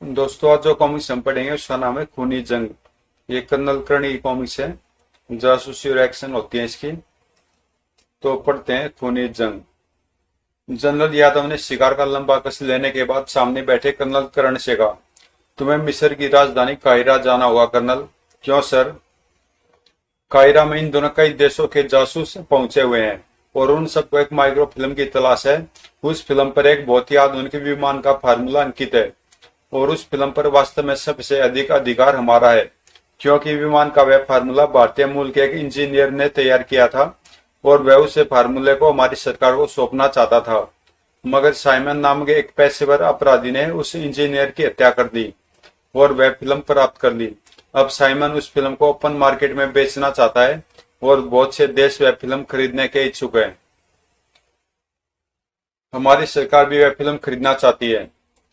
दोस्तों, आज जो कॉमिक्स हम पढ़ेंगे उसका नाम है खूनी जंग। ये कर्नल कर्णी की कॉमिक्स है। जासूसी और एक्शन होती है इसकी। तो पढ़ते हैं खूनी जंग। जनरल यादव ने शिकार का लंबा कस लेने के बाद सामने बैठे कर्नल कर्ण से कहा, तुम्हें मिस्र की राजधानी काहिरा जाना होगा कर्नल। क्यों सर? काहिरा में इन दोनों कई देशों के जासूस पहुंचे हुए हैं और उन सबको एक माइक्रो फिल्म की तलाश है। उस फिल्म पर एक बहुत ही आधुनिक विमान का फार्मूला अंकित है और उस फिल्म पर वास्तव में सबसे अधिक अधिकार हमारा है, क्योंकि विमान का वह फार्मूला भारतीय मूल के एक इंजीनियर ने तैयार किया था और वह उस फार्मूले को हमारी सरकार को सौंपना चाहता था। मगर साइमन नाम के एक पेशेवर अपराधी ने उस इंजीनियर की हत्या कर दी और वह फिल्म प्राप्त कर ली। अब साइमन उस फिल्म को ओपन मार्केट में बेचना चाहता है और बहुत से देश वह फिल्म खरीदने के इच्छुक है। हमारी सरकार भी वह फिल्म खरीदना चाहती है।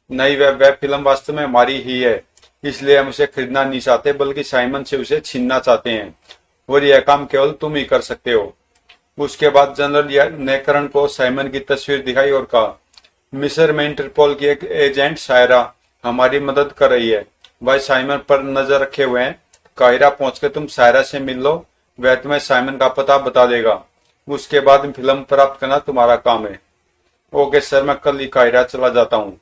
नहीं, वह फिल्म वास्तव में हमारी ही है, इसलिए हम उसे खरीदना नहीं चाहते बल्कि साइमन से उसे छीनना चाहते हैं और यह काम केवल तुम ही कर सकते हो। उसके बाद जनरल ने करण को साइमन की तस्वीर दिखाई और कहा, मिस्र में इंटरपोल की एक एजेंट सायरा हमारी मदद कर रही है। वह साइमन पर नजर रखे हुए हैं। काहिरा पहुंचकर तुम सायरा से मिल लो, वह तुम्हें साइमन का पता बता देगा। उसके बाद फिल्म प्राप्त करना तुम्हारा काम है। ओके सर, मैं कल ही काहिरा चला जाता हूँ।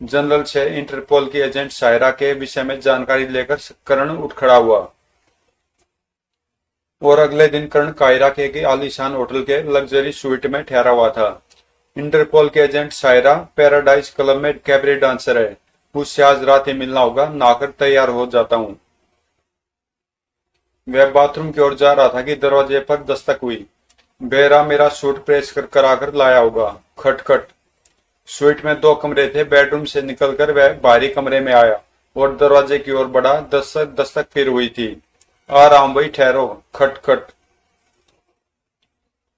जनरल से इंटरपोल की एजेंट सायरा के विषय में जानकारी लेकर करण उठ खड़ा हुआ और अगले दिन करण काहिरा के एक आलीशान होटल के लग्जरी स्वीट में ठहरा हुआ था। इंटरपोल के एजेंट सायरा पैराडाइज क्लब में कैबरे डांसर है। उससे आज रात ही मिलना होगा। नहाकर तैयार हो जाता हूँ। वह बाथरूम की ओर जा रहा था कि दरवाजे पर दस्तक हुई। बेरा मेरा सूट प्रेस कर कराकर लाया होगा। खटखट। स्वीट में दो कमरे थे। बेडरूम से निकलकर वह बाहरी कमरे में आया और दरवाजे की ओर बढ़ा। दस्तक दस्तक फिर हुई थी। आ रहा हूं भाई, ठहरो। खटखट।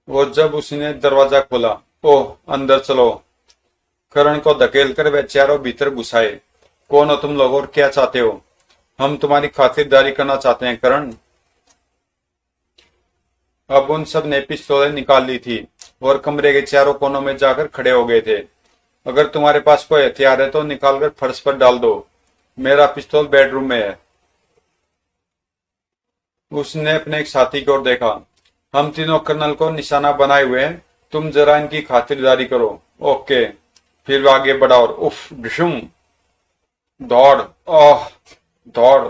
और जब उसने दरवाजा खोला, ओह, अंदर चलो। करण को धकेल कर वह चारों भीतर घुसाए। कौन हो तुम लोग और क्या चाहते हो? हम तुम्हारी खातिरदारी करना चाहते हैं करण। अब उन सब ने पिस्तौलें निकाल ली थी और कमरे के चारों कोनों में जाकर खड़े हो गए थे। अगर तुम्हारे पास कोई हथियार है तो निकालकर फर्श पर डाल दो। मेरा पिस्तौल बेडरूम में है। उसने अपने एक साथी की ओर देखा। हम तीनों कर्नल को निशाना बनाए हुए हैं। तुम जरा इनकी खातिरदारी करो। ओके। फिर आगे बढ़ा और उफ डिशुम। दौड़। ओह, दौड़।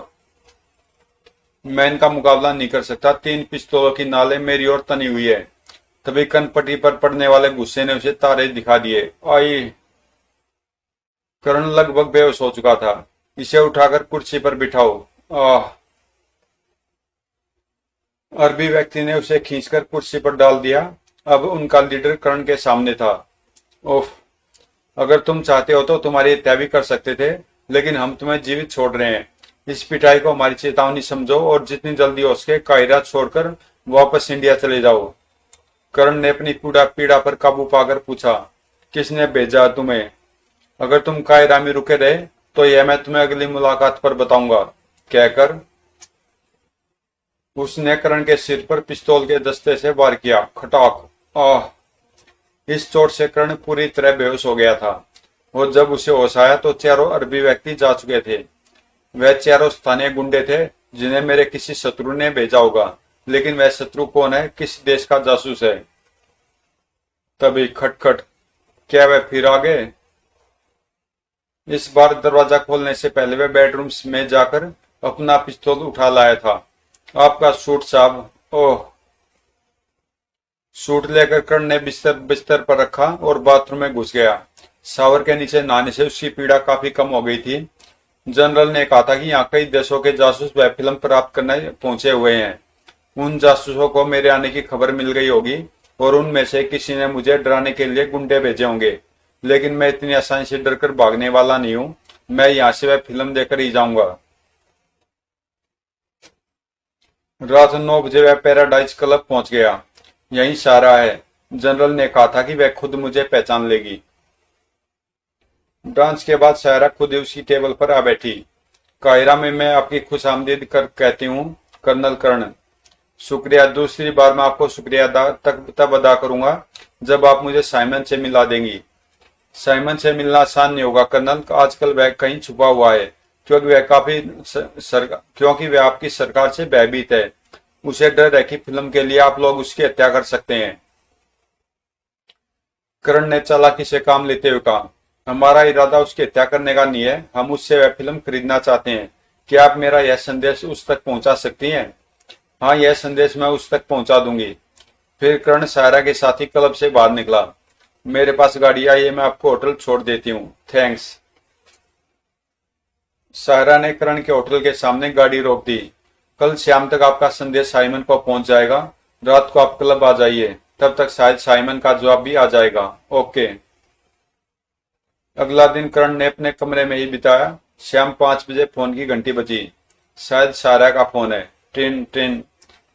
मैं इनका मुकाबला नहीं कर सकता। तीन पिस्तौलों की नालें मेरी ओर तनी हुई है। तभी कनपट्टी पर पड़ने वाले गुस्से ने उसे तारे दिखा दिए। आई। करण लगभग बेहोश हो चुका था। इसे उठाकर कुर्सी पर बिठाओ। आह। अरबी व्यक्ति ने उसे खींचकर कुर्सी पर डाल दिया। अब उनका लीडर करण के सामने था। ओफ। अगर तुम चाहते हो तो तुम्हारी हत्या भी कर सकते थे, लेकिन हम तुम्हें जीवित छोड़ रहे हैं। इस पिटाई को हमारी चेतावनी समझो और जितनी जल्दी हो सके काहिरा छोड़कर वापस इंडिया चले जाओ। करण ने अपनी पीड़ा पर काबू पाकर पूछा, किसने भेजा तुम्हें? अगर तुम काहिरा में रुके रहे तो यह मैं तुम्हें अगली मुलाकात पर बताऊंगा, कहकर उसने करण के सिर पर पिस्तौल के दस्ते से वार किया। खटाक। आह। इस चोट से करण पूरी तरह बेहोश हो गया था और जब उसे होश आया तो चारों अरबी व्यक्ति जा चुके थे। वह चारों स्थानीय गुंडे थे जिन्हें मेरे किसी शत्रु ने भेजा होगा, लेकिन वह शत्रु कौन है, किस देश का जासूस है? तभी खटखट। क्या वह फिर आ गए? इस बार दरवाजा खोलने से पहले वह बेडरूम में जाकर अपना पिस्तौल उठा लाया था। आपका सूट साहब। ओह। सूट लेकर कर्ण ने बिस्तर बिस्तर पर रखा और बाथरूम में घुस गया। शावर के नीचे नहाने से उसकी पीड़ा काफी कम हो गई थी। जनरल ने कहा था कि यहाँ कई देशों के जासूस वह फिल्म प्राप्त करने पहुंचे हुए हैं। उन जासूसों को मेरे आने की खबर मिल गई होगी और उनमें से किसी ने मुझे डराने के लिए गुंडे भेजे होंगे, लेकिन मैं इतनी आसानी से डरकर भागने वाला नहीं हूँ। मैं यहाँ से वह फिल्म देखकर ही जाऊंगा। रात 9 बजे वह पैराडाइज क्लब पहुंच गया। यही सारा है। जनरल ने कहा था कि वह खुद मुझे पहचान लेगी। डांस के बाद सायरा खुद ही उसकी टेबल पर आ बैठी। काहिरा में मैं आपकी खुशामदीद कर कहती हूँ कर्नल कर्ण। शुक्रिया। दूसरी बार मैं आपको शुक्रिया तब अदा करूंगा जब आप मुझे साइमन से मिला देंगी। साइमन से मिलना आसान नहीं होगा कर्नल, आजकल वह कहीं छुपा हुआ है, क्योंकि वह आपकी सरकार से भयभीत है। उसे डर है कि फिल्म के लिए आप लोग उसकी हत्या कर सकते हैं। करण ने चालाकी से काम लेते हुए कहा, हमारा इरादा उसकी हत्या करने का नहीं है, हम उससे वह फिल्म खरीदना चाहते हैं। क्या आप मेरा यह संदेश उस तक पहुंचा सकती हैं? हाँ, यह संदेश मैं उस तक पहुंचा दूंगी। फिर करण सायरा के साथ ही क्लब से बाहर निकला। मेरे पास गाड़ी आई है, मैं आपको होटल छोड़ देती हूँ, थैंक्स। सायरा ने करण के होटल के सामने गाड़ी रोक दी। कल शाम तक आपका संदेश साइमन को पहुंच जाएगा। रात को आप क्लब आ जाइए, तब तक शायद साइमन का जवाब भी आ जाएगा। ओके। अगला दिन करण ने अपने कमरे में ही बिताया। शाम 5 बजे फोन की घंटी बजी। शायद सायरा का फोन है। Tin tin.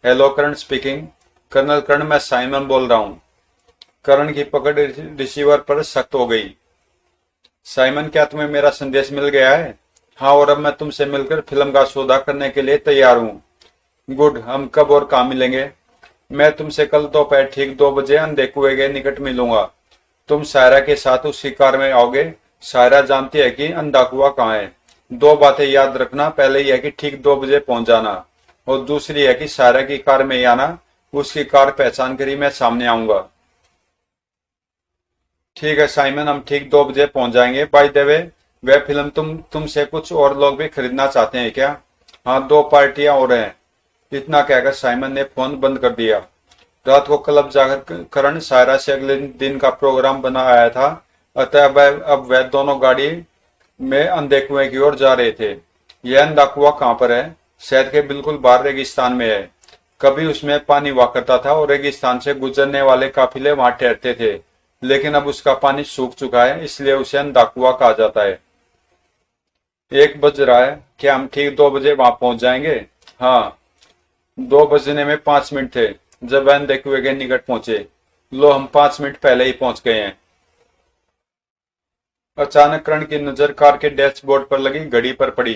हेलो, करण स्पीकिंग। कर्नल करण, मैं साइमन बोल रहा हूँ। करण की पकड़ रिसीवर पर सख्त हो गई। साइमन, क्या तुम्हें मेरा संदेश मिल गया है? हाँ, और अब मैं तुमसे मिलकर फिल्म का सौदा करने के लिए तैयार हूँ। गुड, हम कब और कहाँ मिलेंगे? मैं तुमसे कल दोपहर ठीक 2 बजे अंधे कुएं के निकट मिलूंगा। तुम सायरा के साथ उसी कार में आओगे। सायरा जानती है कि अंधा कुआं कहाँ है। 2 बातें याद रखना, पहले यह कि ठीक 2 बजे पहुंच जाना, और दूसरी है कि सायरा की कार में ही आना। उसकी कार पहचान कर ही मैं सामने आऊंगा। ठीक है साइमन, हम ठीक 2 बजे पहुंच जाएंगे। बाय द वे, वह फिल्म तुमसे कुछ और लोग भी खरीदना चाहते हैं क्या? हाँ, 2 पार्टियां और हैं। इतना कहकर साइमन ने फोन बंद कर दिया। रात को क्लब जाकर करण सायरा से अगले दिन का प्रोग्राम बना आया था, अतः अब वह दोनों गाड़ी में अंधे कुएं की ओर जा रहे थे। यह अंधा कुआं कहाँ पर है? शहर के बिल्कुल बाहर रेगिस्तान में है। कभी उसमें पानी हुआ करता था और रेगिस्तान से गुजरने वाले काफिले वहां ठहरते थे, लेकिन अब उसका पानी सूख चुका है, इसलिए उसे अंधा कुआं कहा जाता है। 1 बज रहा है, क्या हम ठीक 2 बजे वहां पहुंच जाएंगे? हाँ, 2 बजने में 5 मिनट थे जब वह अंधे कुएं के निकट पहुंचे। लो, हम 5 मिनट पहले ही पहुंच गए हैं। अचानक करण की नजर कार के डैशबोर्ड पर लगी घड़ी पर पड़ी।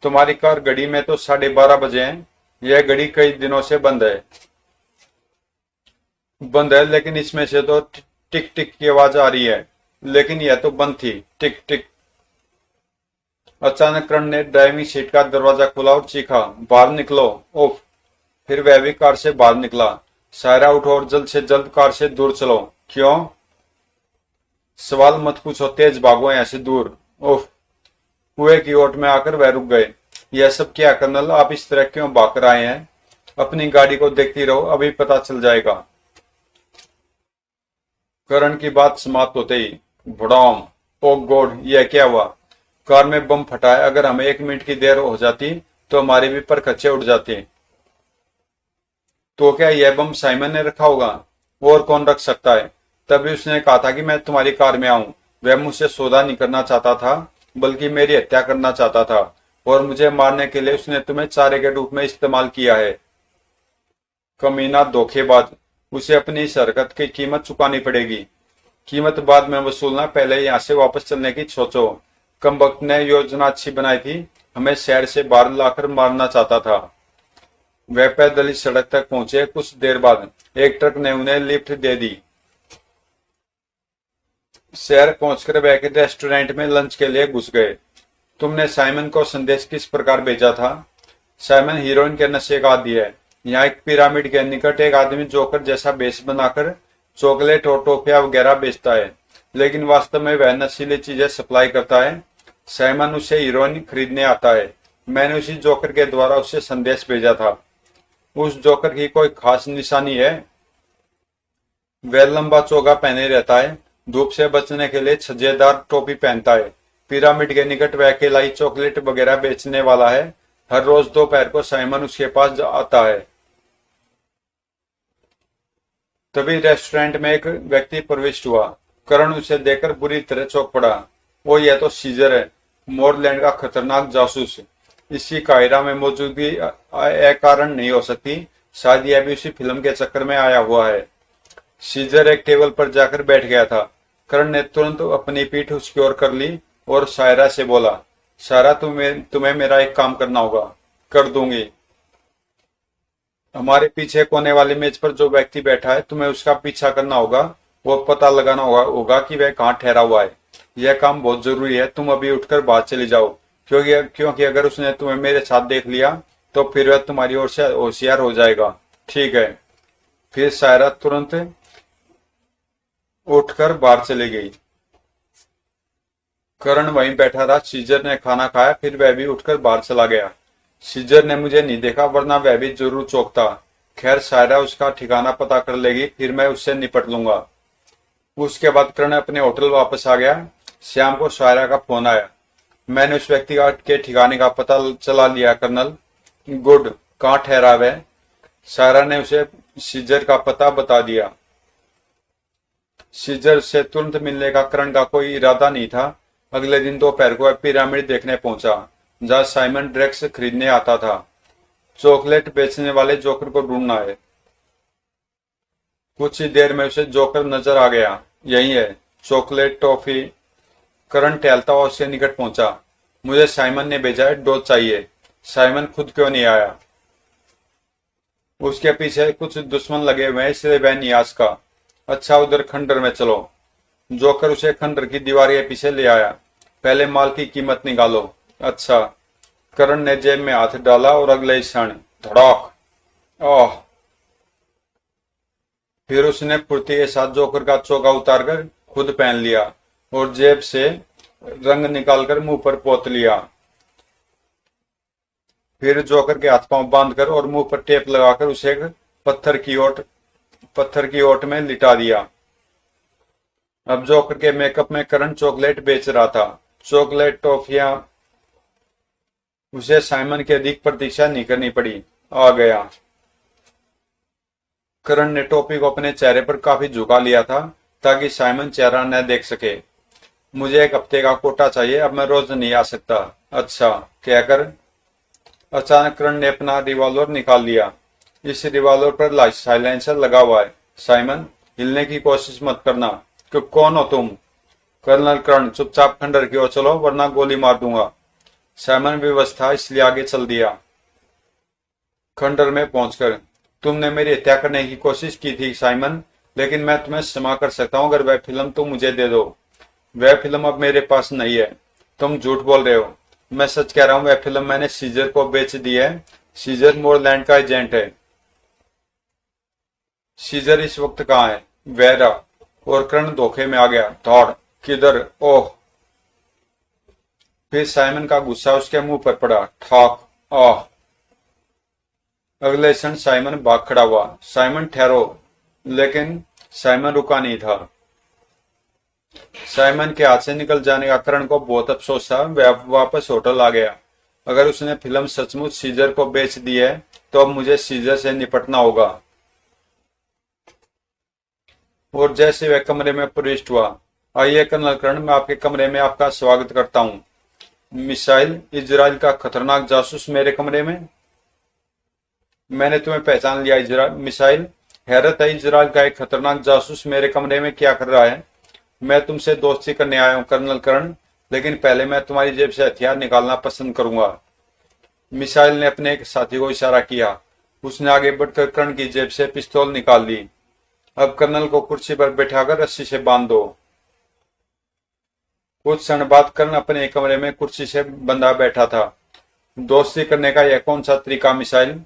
तुम्हारी कार घड़ी में तो 12:30 बजे हैं। यह घड़ी कई दिनों से बंद है, लेकिन इसमें से तो टिक टिक की आवाज आ रही है। लेकिन यह तो बंद थी, टिक टिक। अचानक करण ने ड्राइविंग सीट का दरवाजा खोला और चीखा, बाहर निकलो। ओफ। फिर वह भी कार से बाहर निकला। सायरा, उठो और जल्द से जल्द कार से दूर चलो। क्यों? सवाल मत पूछो, तेज भागो यहाँ से दूर। ओफ। कुएं की ओट में आकर वह रुक गए। यह सब क्या कर्नल, आप इस तरह क्यों भाग आए हैं? अपनी गाड़ी को देखती रहो, अभी पता चल जाएगा। करण की बात समाप्त होते ही भड़ाम। ओ गॉड, यह क्या हुआ? कार में बम फटा है। अगर हमें 1 मिनट की देर हो जाती तो हमारे भी परखच्चे उड़ जाते। तो क्या यह बम साइमन ने रखा होगा? और कौन रख सकता है? तभी उसने कहा था कि मैं तुम्हारी कार में आऊं। वह मुझसे सौदा नहीं करना चाहता था, बल्कि मेरी हत्या करना चाहता था, और मुझे मारने के लिए उसने तुम्हें चारे के रूप में इस्तेमाल किया है। कमीना, धोखेबाज। उसे अपनी इस हरकत की कीमत चुकानी पड़ेगी। कीमत बाद में वसूलना, पहले यहाँ से वापस चलने की सोचो। कमबख्त ने योजना अच्छी बनाई थी, हमें शहर से बाहर लाकर मारना चाहता था। वह पैदल ही सड़क तक पहुंचे। कुछ देर बाद एक ट्रक ने उन्हें लिफ्ट दे दी। शहर पहुंचकर वह एक रेस्टोरेंट में लंच के लिए घुस गए। तुमने साइमन को संदेश किस प्रकार भेजा था? साइमन हीरोइन के नशे का आदी है। यहाँ एक पिरामिड के निकट एक आदमी जोकर जैसा बेस बनाकर चॉकलेट और टॉफिया वगैरह बेचता है, लेकिन वास्तव में वह नशीली चीजें सप्लाई करता है। साइमन उसे हीरोइन खरीदने आता है। मैंने उसी जोकर के द्वारा उसे संदेश भेजा था। उस जोकर की कोई खास निशानी है? वह लंबा चोगा पहने रहता है, धूप से बचने के लिए छज्जेदार टोपी पहनता है। पिरामिड के निकट वह अकेला ही चॉकलेट वगैरह बेचने वाला है। हर रोज दोपहर को साइमन उसके पास आता है। तभी रेस्टोरेंट में एक व्यक्ति प्रविष्ट हुआ। करण उसे देखकर बुरी तरह चौंक पड़ा। वो, यह तो सीजर है, मोरलैंड का खतरनाक जासूस। इसकी कायरा में मौजूदगी अकारण नहीं हो सकती। शायद यह भी उसी फिल्म के चक्कर में आया हुआ है। सीजर एक टेबल पर जाकर बैठ गया था। करण ने तुरंत अपनी पीठ उसकी ओर कर ली और सायरा से बोला, सायरा, तुम्हें मेरा एक काम करना होगा। कर दूंगी। हमारे पीछे कोने वाली मेज पर जो व्यक्ति बैठा है, तुम्हें उसका पीछा करना होगा वो पता लगाना होगा कि वह कहाँ ठहरा हुआ है। यह काम बहुत जरूरी है, तुम अभी उठकर बाहर चले जाओ, क्योंकि अगर उसने तुम्हें मेरे साथ देख लिया तो फिर वह तुम्हारी ओर से होशियार हो जाएगा। ठीक है। फिर सायरा तुरंत उठकर बाहर चली गई। करण वहीं बैठा रहा। सीजर ने खाना खाया, फिर वह भी उठकर बाहर चला गया। सीजर ने मुझे नहीं देखा, वरना वह भी जरूर चौंकता। खैर, सायरा उसका ठिकाना पता कर लेगी, फिर मैं उससे निपट लूंगा। उसके बाद करण अपने होटल वापस आ गया। श्याम को सायरा का फोन आया। मैंने उस व्यक्ति के ठिकाने का पता चला लिया कर्नल। गुड। कहाँ ठहरा वह? सायरा ने उसे सीजर का पता बता दिया। सीजर से तुरंत मिलने का करण का कोई इरादा नहीं था। अगले दिन दोपहर को वह पिरामिड देखने पहुंचा, जहां साइमन ड्रेक्स खरीदने आता था। चॉकलेट बेचने वाले जोकर को ढूंढना है। कुछ ही देर में उसे जोकर नजर आ गया। यही है, चॉकलेट टॉफी। करण टहलता हुआ उसके निकट पहुंचा। मुझे साइमन ने भेजा है, डोज चाहिए। साइमन खुद क्यों नहीं आया? उसके पीछे कुछ दुश्मन लगे हुए हैं, इसलिए वह नहीं आ सका। अच्छा, उधर खंडर में चलो। जोकर उसे खंडर की दीवार के पीछे ले आया। पहले माल की कीमत निकालो। अच्छा। करण ने जेब में हाथ डाला और अगले ही क्षण धड़ाक। ओह। फिर उसने फुर्ती के साथ जोकर का चोगा उतारकर खुद पहन लिया और जेब से रंग निकालकर मुंह पर पोत लिया। फिर जोकर के हाथ पांव बांधकर और मुंह पर टेप लगाकर उसे एक पत्थर की ओट में लिटा दिया। अब जोकर के मेकअप में करण चॉकलेट बेच रहा था। चॉकलेट टॉफियां। उसे साइमन की अधिक प्रतीक्षा नहीं करनी पड़ी। आ गया। करण ने टोपी को अपने चेहरे पर काफी झुका लिया था, ताकि साइमन चेहरा न देख सके। मुझे एक हफ्ते का कोटा चाहिए, अब मैं रोज नहीं आ सकता। अच्छा, कहकर अचानक करण ने अपना रिवॉल्वर निकाल लिया। इस रिवॉल्वर पर साइलेंसर लगा हुआ है। साइमन, हिलने की कोशिश मत करना। कौन हो तुम? कर्नल करण। चुपचाप खंडर की ओर चलो, वरना गोली मार दूंगा। साइमन विवश था, इसलिए आगे चल दिया। खंडर में पहुंचकर, तुमने मेरी हत्या करने की कोशिश की थी साइमन, लेकिन मैं तुम्हें क्षमा कर सकता हूं अगर वह फिल्म तुम मुझे दे दो। वह फिल्म अब मेरे पास नहीं है। तुम झूठ बोल रहे हो। मैं सच कह रहा हूं, वह फिल्म मैंने सीजर को बेच दी है। सीजर मोरलैंड का एजेंट है। सीजर इस वक्त कहाँ है? वेरा। और कर्ण धोखे में आ गया। दौड़। किधर? ओह। फिर साइमन का गुस्सा उसके मुंह पर पड़ा। ठाक। आह। अगले क्षण साइमन भाग खड़ा हुआ। साइमन, ठहरो। लेकिन साइमन रुका नहीं था। साइमन के हाथ से निकल जाने का करण को बहुत अफसोस था। वह वापस होटल आ गया। अगर उसने फिल्म सचमुच सीजर को बेच दी है, तो अब मुझे सीजर से निपटना होगा। और जैसे वह कमरे में प्रविष्ट हुआ, आइए कर्नल करण, मैं आपके कमरे में आपका स्वागत करता हूँ। मिसाइल, इजराइल का खतरनाक जासूस मेरे कमरे में? मैंने तुम्हें पहचान लिया इजराइल। मिसाइल, हैरत है, इजराइल का एक खतरनाक जासूस मेरे कमरे में क्या कर रहा है? मैं तुमसे दोस्ती करने आया हूँ कर्नल करण, लेकिन पहले मैं तुम्हारी जेब से हथियार निकालना पसंद करूंगा। मिसाइल ने अपने एक साथी को इशारा किया। उसने आगे बढ़कर करण की जेब से पिस्तौल निकाल ली। अब कर्नल को कुर्सी पर बैठाकर रस्सी से बांध दो। कुछ क्षण बाद कर्ण अपने कमरे में कुर्सी से बंधा बैठा था। दोस्ती करने का यह कौन सा तरीका मिसाइल?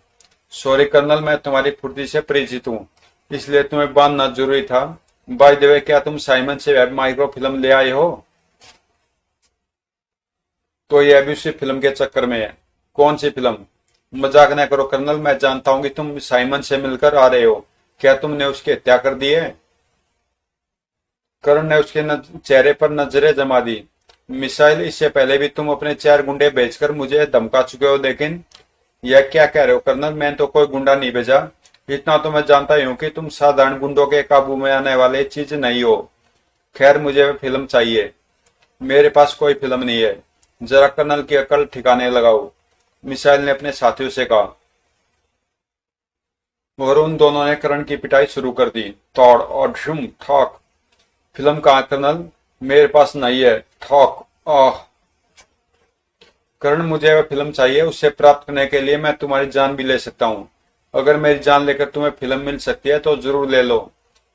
सॉरी कर्नल, मैं तुम्हारी फुर्ती से परिचित हूँ, इसलिए तुम्हें बांधना जरूरी था। बाय द वे, क्या तुम साइमन से वेब माइक्रो फिल्म ले आए हो? तो यह भी उसी फिल्म के चक्कर में है। कौन सी फिल्म? मजाक न करो कर्नल, मैं जानता हूँ कि तुम साइमन से मिलकर आ रहे हो। क्या तुमने उसकी हत्या कर दी है? करण ने उसके चेहरे पर नजरें जमा दी। मिसाइल, इससे पहले भी तुम अपने 4 गुंडे भेजकर मुझे धमका चुके हो, लेकिन यह क्या कह रहे हो कर्नल? मैंने तो कोई गुंडा नहीं भेजा। इतना तो मैं जानता ही हूँ कि तुम साधारण गुंडों के काबू में आने वाले चीज नहीं हो। खैर, मुझे वह फिल्म चाहिए। मेरे पास कोई फिल्म नहीं है। जरा कर्नल की अकल ठिकाने लगाओ, मिसाइल ने अपने साथियों से कहा। और उन दोनों ने करण की पिटाई शुरू कर दी। तोड़ और झुम ठाक। फिल्म कहाँ कर्नल? मेरे पास नहीं है। ठॉक। आह। करण, मुझे वह फिल्म चाहिए। उससे प्राप्त करने के लिए मैं तुम्हारी जान भी ले सकता हूँ। अगर मेरी जान लेकर तुम्हें फिल्म मिल सकती है तो जरूर ले लो।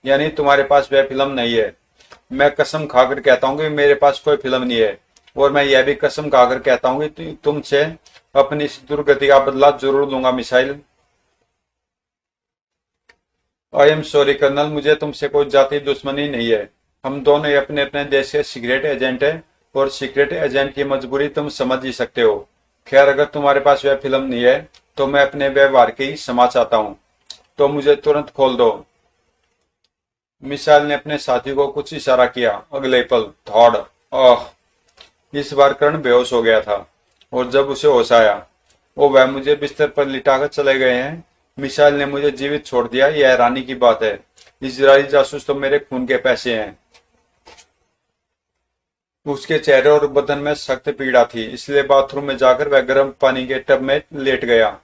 यानी तुम्हारे पास वह फिल्म नहीं है। मैं कसम खाकर कहता हूँ कि मेरे पास कोई फिल्म नहीं है, और मैं यह भी कसम खाकर कहता हूँ कि तुमसे अपनी इस दुर्गति का बदला जरूर लूंगा missile. I am sorry colonel, मुझे तुमसे कोई जाति दुश्मनी नहीं है। हम दोनों ही अपने अपने देश के सीक्रेट एजेंट हैं, और सीक्रेट एजेंट की मजबूरी तुम समझ ही सकते हो। खैर, अगर तुम्हारे पास वह फिल्म नहीं है तो मैं अपने व्यवहार की क्षमा चाहता हूँ, तो मुझे तुरंत खोल दो। मिसाइल ने अपने साथी को कुछ इशारा किया। अगले पल धौड़। आह! इस बार कर्ण बेहोश हो गया था, और जब उसे होश आया, ओ वह मुझे बिस्तर पर लिटाकर चले गए हैं। मिसाइल ने मुझे जीवित छोड़ दिया, यह हैरानी की बात है। इजरायली जासूस तो मेरे खून के पैसे हैं। उसके चेहरे और बदन में सख्त पीड़ा थी, इसलिए बाथरूम में जाकर वह गर्म पानी के टब में लेट गया।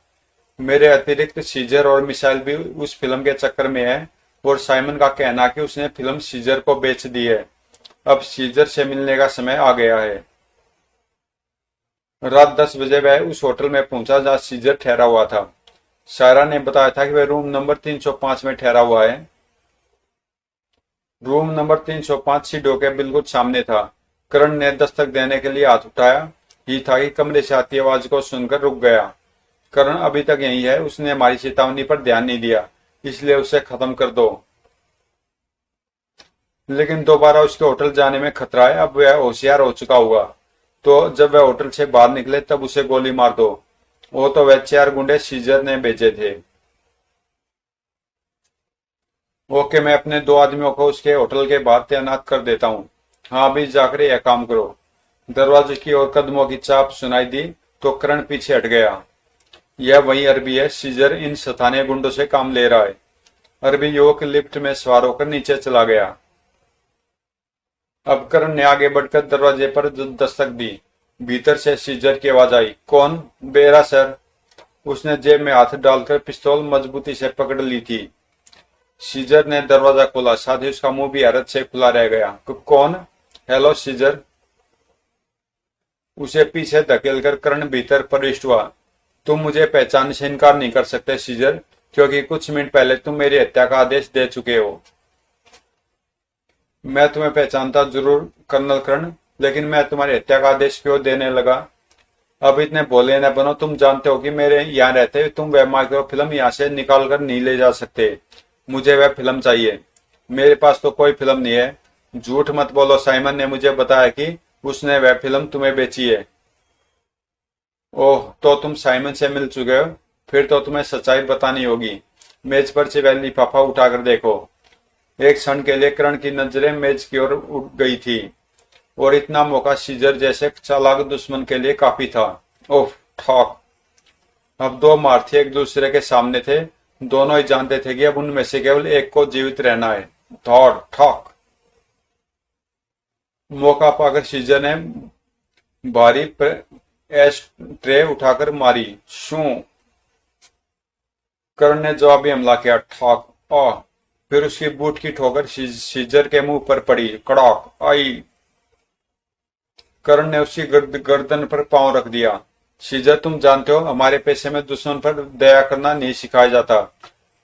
मेरे अतिरिक्त सीजर और मिसाइल भी उस फिल्म के चक्कर में है, और साइमन का कहना कि उसने फिल्म सीजर को बेच दी है। अब सीजर से मिलने का समय आ गया है। रात 10 बजे वह उस होटल में पहुंचा जहां सीजर ठहरा हुआ था। सायरा ने बताया था कि वह रूम नंबर 305 में ठहरा हुआ है। रूम नंबर 305 सीढ़ियों के बिल्कुल सामने था। करण ने दस्तक देने के लिए हाथ उठाया ही था कि कमरे से आती आवाज को सुनकर रुक गया। करण अभी तक यही है, उसने हमारी चेतावनी पर ध्यान नहीं दिया, इसलिए उसे खत्म कर दो। लेकिन दोबारा उसके होटल जाने में खतरा है, अब वह होशियार हो चुका होगा। तो जब वह होटल से बाहर निकले तब उसे गोली मार दो। वो तो वह 4 गुंडे सीजर ने भेजे थे। ओके, मैं अपने 2 आदमियों को उसके होटल के बाहर तैनात कर देता हूँ। हाँ, अभी जाकर यह काम करो। दरवाजे की ओर कदमों की चाप सुनाई दी तो करण पीछे हट गया। यह वही अरबी है, सीजर इन स्थानीय गुंडों से काम ले रहा है। अरबी युवक लिफ्ट में सवार होकर नीचे चला गया। अब करण ने आगे बढ़कर दरवाजे पर दस्तक दी। भीतर से सीजर की आवाज आई। कौन? बेरा सर। उसने जेब में हाथ डालकर पिस्तौल मजबूती से पकड़ ली थी। सीजर ने दरवाजा खोला, साथ ही उसका मुंह भी हैरत से खुला रह गया। कौन? Hello Caesar. उसे पीछे धकेलकर करण भीतर प्रविष्ट हुआ। तुम मुझे पहचानने से इनकार नहीं कर सकते सीजर, क्योंकि कुछ मिनट पहले तुम मेरी हत्या का आदेश दे चुके हो। मैं तुम्हें पहचानता जरूर कर्नल कर्ण, लेकिन मैं तुम्हारी हत्या का आदेश क्यों देने लगा? अब इतने भोले न बनो, तुम जानते हो कि मेरे यहाँ रहते हुए तुम वह माइक्रो फिल्म यहाँ से निकाल कर नहीं ले जा सकते। मुझे वह फिल्म चाहिए। मेरे पास तो कोई फिल्म नहीं है। झूठ मत बोलो, साइमन ने मुझे बताया कि उसने वह फिल्म तुम्हें बेची है। ओह, तो तुम साइमन से मिल चुके हो? फिर तो तुम्हें सच्चाई बतानी होगी। मेज पर से वह लिफाफा उठाकर देखो। एक क्षण के लिए करण की नजरें मेज की ओर उठ गई थी, और इतना मौका सीजर जैसे चालाक दुश्मन के लिए काफी था। ओह ठॉक! अब 2 मार्थी एक दूसरे के सामने थे। दोनों ही जानते थे कि अब उनमें से केवल एक को जीवित रहना है। दौड़ ठॉक! मौका पाकर सीजर ने भारी एश ट्रे उठाकर मारी। शू! कर्ण ने जवाबी हमला किया। ठॉक! ओह! फिर उसकी बूट की ठोकर सीजर के मुंह पर पड़ी। कड़ाक! आई! कर्ण ने उसकी गर्दन पर पांव रख दिया। सीजर, तुम जानते हो हमारे पेशे में दुश्मन पर दया करना नहीं सिखाया जाता।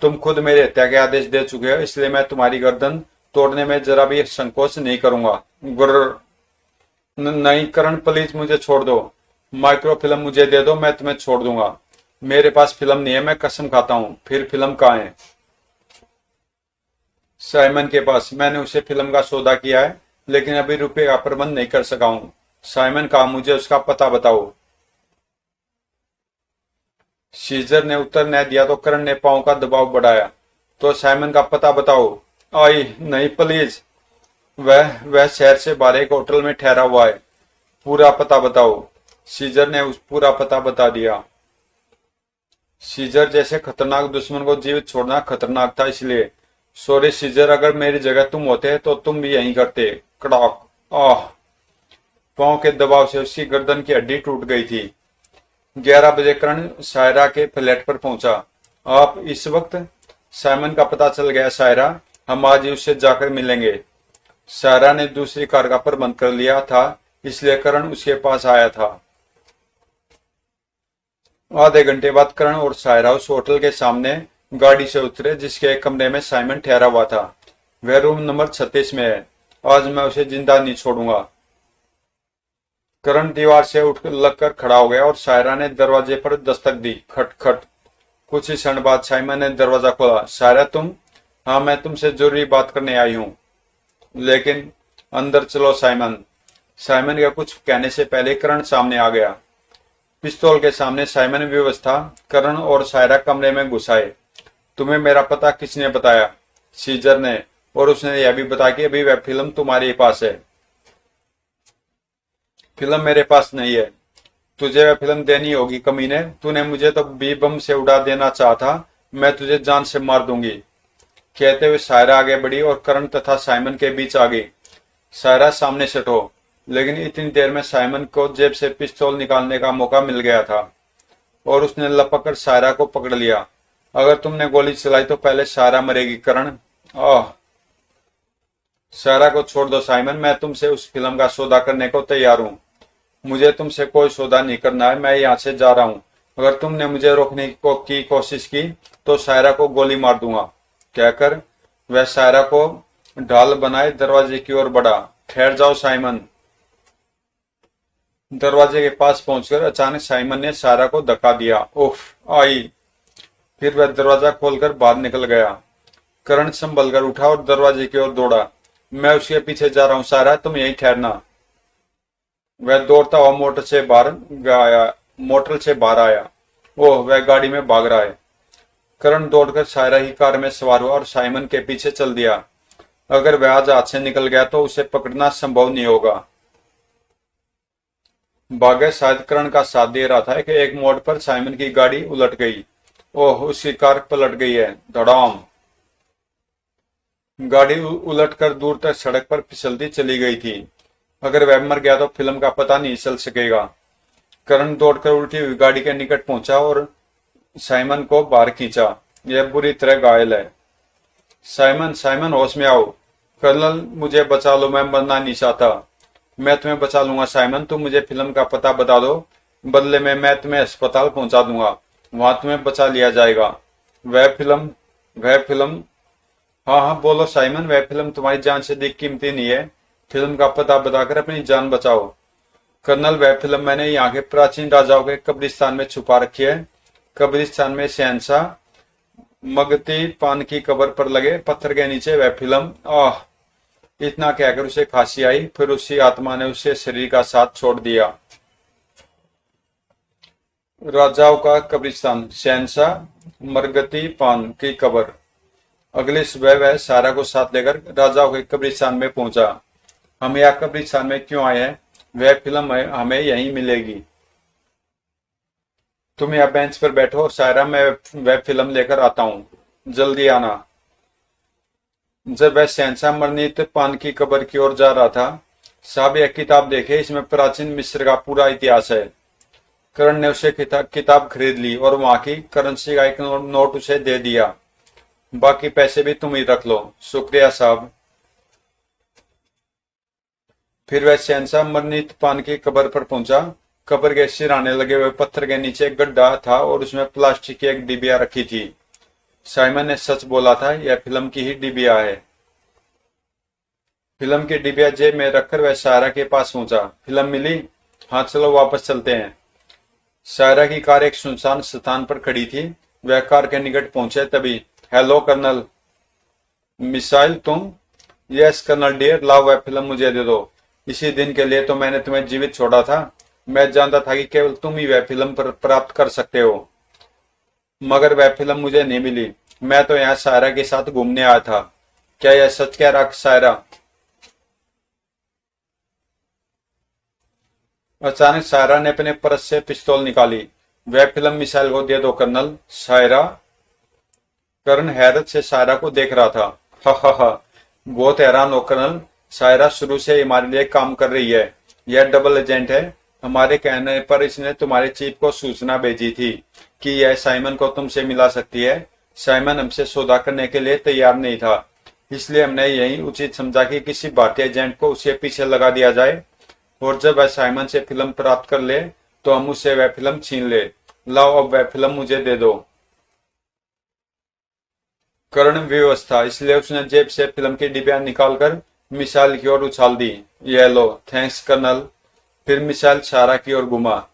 तुम खुद मेरे हत्या के आदेश दे चुके हो, इसलिए मैं तुम्हारी गर्दन तोड़ने में जरा भी संकोच नहीं करूंगा। गुर्र! नहीं करण, प्लीज मुझे छोड़ दो। माइक्रो फिल्म मुझे दे दो, मैं तुम्हें छोड़ दूंगा। मेरे पास फिल्म नहीं है, मैं कसम खाता हूँ। फिर फिल्म कहाँ है? साइमन के पास। मैंने उसे फिल्म का सौदा किया है, लेकिन अभी रुपये का प्रबंध नहीं कर सका हूँ। साइमन कहा, मुझे उसका पता बताओ। सीजर ने उत्तर न दिया तो करण ने पांव का दबाव बढ़ाया। तो साइमन का पता बताओ। आई नहीं, प्लीज। वह शहर से बाहर एक होटल में ठहरा हुआ है। पूरा पता बताओ। सीजर ने उस पूरा पता बता दिया। सीजर जैसे खतरनाक दुश्मन को जीवित छोड़ना खतरनाक था, इसलिए। सॉरी सीजर, अगर मेरी जगह तुम होते तो तुम भी यही करते। कड़ाक! आह! पांव के दबाव से उसकी गर्दन की हड्डी टूट गई थी। 11 बजे करण सायरा के फ्लैट पर पहुंचा। आप इस वक्त? साइमन का पता चल गया सायरा, हम आज ही उससे जाकर मिलेंगे। सायरा ने दूसरी कार का प्रबंध कर लिया था, इसलिए करण उसके पास आया था। आधे घंटे बाद करण और सायरा उस होटल के सामने गाड़ी से उतरे जिसके एक कमरे में साइमन ठहरा हुआ था। वह रूम नंबर 36 में है। आज मैं उसे जिंदा नहीं छोड़ूंगा। करण दीवार से उठ लगकर खड़ा हो गया और सायरा ने दरवाजे पर दस्तक दी। खट खट। कुछ ही क्षण बाद साइमन ने दरवाजा खोला। सायरा तुम? हाँ, मैं तुमसे जरूरी बात करने आई हूँ। लेकिन अंदर चलो साइमन। साइमन का कुछ कहने से पहले करण सामने आ गया। पिस्तौल के सामने साइमन विवश था। करण और सायरा कमरे में घुस आए। तुम्हें मेरा पता किसने बताया? सीजर ने। और उसने यह भी बताया कि अभी वह फिल्म तुम्हारे पास है। फिल्म मेरे पास नहीं है। तुझे वह फिल्म देनी होगी कमीने। तूने मुझे तो बी बम से उड़ा देना चाहा था। मैं तुझे जान से मार दूंगी। कहते हुए सायरा आगे बढ़ी और करण तथा साइमन के बीच आ गई। सायरा सामने से हटो। लेकिन इतनी देर में साइमन को जेब से पिस्तौल निकालने का मौका मिल गया था और उसने लपक कर सायरा को पकड़ लिया। अगर तुमने गोली चलाई तो पहले सायरा मरेगी करण। आह। सायरा को छोड़ दो साइमन। मैं तुमसे उस फिल्म का सौदा करने को तैयार हूँ। मुझे तुमसे कोई सौदा नहीं करना है। मैं यहाँ से जा रहा हूँ। अगर तुमने मुझे रोकने की कोशिश की तो सायरा को गोली मार दूंगा। कहकर वह सायरा को ढाल बनाए दरवाजे की ओर बढ़ा। ठहर जाओ साइमन। दरवाजे के पास पहुंचकर अचानक साइमन ने सायरा को धक्का दिया। उफ आई। फिर वह दरवाजा खोलकर बाहर निकल गया। करण संभल कर उठा और दरवाजे की ओर दौड़ा। मैं उसके पीछे जा रहा हूँ सायरा, तुम यहीं ठहरना। वह दौड़ता हुआ मोटर से बाहर आया। ओह, वह गाड़ी में भाग रहा है। करण दौड़कर सायरा ही कार में सवार हुआ और साइमन के पीछे चल दिया। अगर वह आज हाथ से निकल गया तो उसे पकड़ना संभव नहीं होगा। भाग्य शायद करण का साथ दे रहा था कि एक मोड़ पर साइमन की गाड़ी उलट गई। ओह, उसकी कार पलट गई है। धड़ाम। गाड़ी उलट कर दूर तक सड़क पर फिसलती चली गई थी। अगर वह मर गया तो फिल्म का पता नहीं चल सकेगा। करण दौड़कर उल्टी हुई गाड़ी के निकट पहुंचा और साइमन को बाहर खींचा। यह बुरी तरह घायल है। साइमन, साइमन, होश में आओ। कर्नल, मुझे बचा लो। मैं मरना नहीं चाहता। मैं तुम्हें बचा लूंगा साइमन। तुम मुझे फिल्म का पता बता दो। बदले में मैं तुम्हें अस्पताल पहुंचा दूंगा। वहां तुम्हें बचा लिया जाएगा। वह फिल्म। हाँ हाँ, बोलो साइमन। वह फिल्म तुम्हारी जान से अधिक कीमती नहीं है। फिल्म का पता बताकर अपनी जान बचाओ। कर्नल, वह फिल्म मैंने यहाँ के प्राचीन राजाओं के कब्रिस्तान में छुपा रखी है। कब्रिस्तान में शहंशाह मगती पान की कब्र पर लगे पत्थर के नीचे वह फिल्म। आह। इतना कहकर उसे खांसी आई। फिर उसी आत्मा ने उसे शरीर का साथ छोड़ दिया। राजाओं का कब्रिस्तान, शहंशाह मरगती पान की कब्र। अगली सुबह वह सारा को साथ लेकर राजाओं के कब्रिस्तान में पहुंचा। हम यहाँ कब्रिस्तान में क्यों आए हैं? वह फिल्म हमें यहीं मिलेगी। तुम यहाँ बेंच पर बैठो और सायरा, मैं वह फिल्म लेकर आता हूँ। जल्दी आना। जब वह शहंशाह मरनीत पान की कब्र की ओर जा रहा था, साहब यह किताब देखे, इसमें प्राचीन मिस्र का पूरा इतिहास है। करण ने उसे किताब खरीद ली और वहां की करेंसी का एक नोट उसे दे दिया। बाकी पैसे भी तुम ही रख लो। शुक्रिया साहब। फिर वह शहंशाह मरनीत पान की कब्र पर पहुंचा। कब्र के सिराने लगे हुए पत्थर के नीचे एक गड्ढा था और उसमें प्लास्टिक की एक डिबिया रखी थी। साइमन ने सच बोला था, यह फिल्म की ही डिबिया है। फिल्म की डिबिया जेब में रखकर वह सायरा के पास पहुंचा। फिल्म मिली? हाँ, चलो वापस चलते हैं। सायरा की कार एक सुनसान स्थान पर खड़ी थी। वह कार के निकट पहुंचे तभी, हेलो कर्नल। मिसाइल तुम? यस कर्नल डियर, लाओ वह फिल्म मुझे दे दो। इसी दिन के लिए तो मैंने तुम्हें जीवित छोड़ा था। मैं जानता था कि केवल तुम ही वह फिल्म प्राप्त कर सकते हो, मगर वह फिल्म मुझे नहीं मिली। मैं तो यहाँ सायरा के साथ घूमने आया था। क्या यह सच कह रहा सायरा? अचानक सायरा ने अपने पर्स से पिस्तौल निकाली। वह फिल्म मिसाइल को दे दो कर्नल। सायरा। करण हैरत से सायरा को देख रहा था। हा हा हा, बहुत हैरान हो कर्नल। सायरा शुरू से हमारे लिए काम कर रही है। यह डबल एजेंट है। हमारे कहने पर इसने तुम्हारे चीफ को सूचना भेजी थी कि यह साइमन को तुमसे मिला सकती है। साइमन हमसे सौदा करने के लिए तैयार नहीं था, इसलिए हमने यही उचित समझा कि किसी भारतीय एजेंट को उसके पीछे लगा दिया जाए और जब वह साइमन से फिल्म प्राप्त कर ले तो हम उससे वह फिल्म छीन ले। लाओ अब वह फिल्म मुझे दे दो। करण व्यवस्था, इसलिए उसने जेब से फिल्म की डिबिया निकालकर मिसाइल की ओर उछाल दी। ये लो, थैंक्स कर्नल। फिर मिसाइल शायरा की ओर घुमा।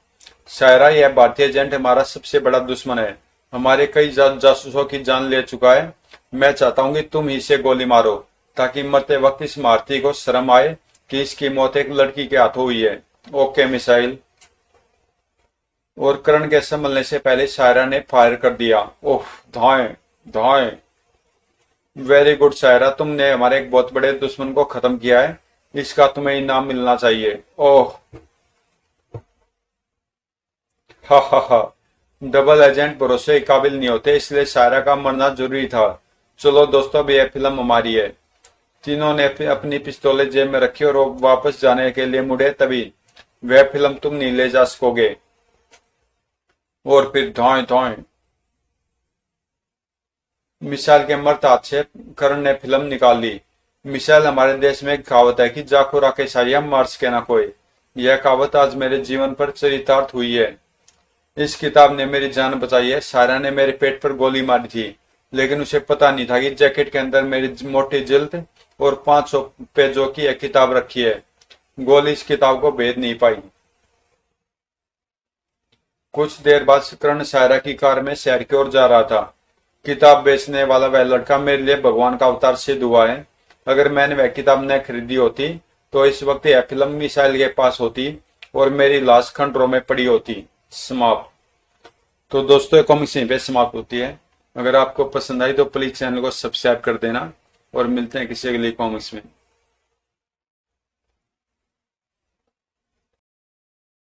शायरा, यह भारतीय एजेंट हमारा सबसे बड़ा दुश्मन है, हमारे कई जासूसों की जान ले चुका है। मैं चाहता हूँ कि तुम ही से गोली मारो, ताकि मरते वक्त इस भारतीय को शर्म आए कि इसकी मौत एक लड़की के हाथों हुई है। Okay missile. और करण के संभलने से पहले शायरा ने फायर कर दिया। ओह, धाएं धाएं। वेरी गुड शायरा, तुमने हमारे एक बहुत बड़े दुश्मन को खत्म किया है, इसका तुम्हें इनाम मिलना चाहिए। ओह, हा हा हा। डबल एजेंट भरोसे के काबिल नहीं होते, इसलिए शायरा का मरना जरूरी था। चलो दोस्तों, अब यह फिल्म हमारी है। तीनों ने अपनी पिस्तौलें जेब में रखी और वो वापस जाने के लिए मुड़े, तभी वह फिल्म तुम नहीं ले जा सकोगे। और फिर धाएं धाएं। मिसाइल के मर्द हाथ से करण ने फिल्म निकाल ली। मिसाइल, हमारे देश में एक कहावत है कि जाको राके सारिया मार सके ना कोई। यह कहावत आज मेरे जीवन पर चरितार्थ हुई है। इस किताब ने मेरी जान बचाई है। सारा ने मेरे पेट पर गोली मारी थी, लेकिन उसे पता नहीं था कि जैकेट के अंदर मेरी मोटी जिल्द और 500 पेजों की एक किताब रखी है। गोली इस किताब को भेद नहीं पाई। कुछ देर बाद करण सायरा की कार में शहर की ओर जा रहा था। किताब बेचने वाला वह लड़का मेरे लिए भगवान का अवतार सिद्ध हुआ है। अगर मैंने वह किताब न खरीदी होती तो इस वक्त यह फिल्म मिसाइल के पास होती और मेरी लाश खंडरों में पड़ी होती। समाप्त। तो दोस्तों, ये कॉमिक्स यहीं पे समाप्त होती है। अगर आपको पसंद आई तो प्लीज चैनल को सब्सक्राइब कर देना और मिलते हैं किसी अगली कॉमिक्स में।